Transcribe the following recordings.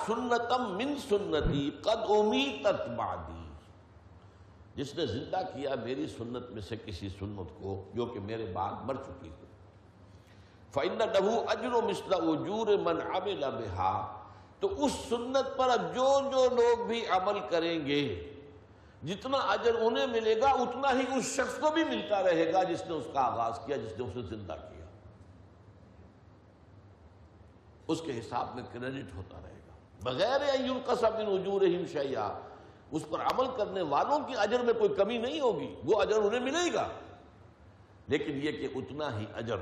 سنتم من سنتی قد امیتت بعدی، جس نے زندہ کیا میری سنت میں سے کسی سنت کو جو کہ میرے بعد مر چکی ہو، فإن له اجر مثل اجور من عمل بها، تو اس سنت پر اب جو لوگ بھی عمل کریں گے جتنا اجر انہیں ملے گا اتنا ہی اس شخص کو بھی ملتا رہے گا جس نے اس کا آغاز کیا، جس نے اسے زندہ کیا، اس کے حساب میں کریڈٹ ہوتا رہے گا بغیر ان ينقص من اجورہم شیئا، اس پر عمل کرنے والوں کی اجر میں کوئی کمی نہیں ہوگی، وہ اجر انہیں ملے گا، لیکن یہ کہ اتنا ہی اجر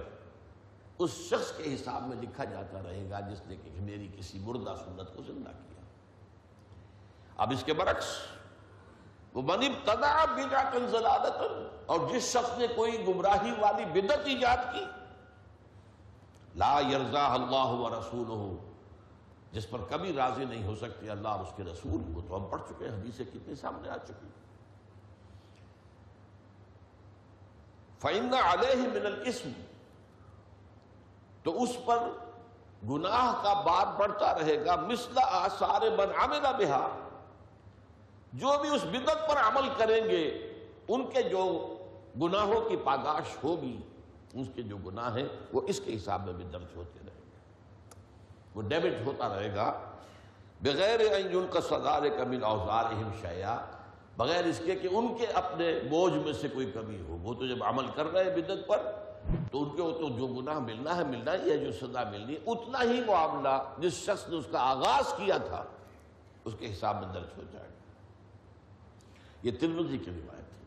اس شخص کے حساب میں لکھا جاتا رہے گا جس نے کہ میری کسی مردہ سنت کو زندہ کیا۔ اب اس کے برعکس وَمَنِ ابْتَدَعَ بِدْعَةً ضَلَالَةً، اور جس شخص نے کوئی گمراہی والی بدعت ایجاد کی، لا يرضاها اللہ ورسولہ، جس پر کبھی راضی نہیں ہو سکتے اللہ اور اس کے رسول، وہ تو ہم پڑھ چکے ہیں، حدیثیں کتنی سامنے آ چکی۔ فَإِنَّ عَلَيْهِ مِنَ الْإِثْمِ، تو اس پر گناہ کا بار بڑھتا رہے گا، مثل آثار من عمل بها، جو بھی اس بدعت پر عمل کریں گے ان کے جو گناہوں کی پاداش ہوگی، اس کے جو گناہ ہیں وہ اس کے حساب میں بھی درج ہوتے رہیں گے، وہ ڈیبٹ ہوتا رہے گا بغیر ان ينقص ذلك من اوزارهم شیئا، بغیر اس کے کہ ان کے اپنے بوجھ میں سے کوئی کمی ہو۔ وہ تو جب عمل کر رہے ہیں بدعت پر تو ان کے تو جو گناہ ملنا ہے ملنا ہی ہے، جو سزا ملنی ہے اتنا ہی معاملہ جس شخص نے اس کا آغاز کیا تھا اس کے حساب میں درج ہو جائے گا۔ یہ ترمذی کی روایت ہے۔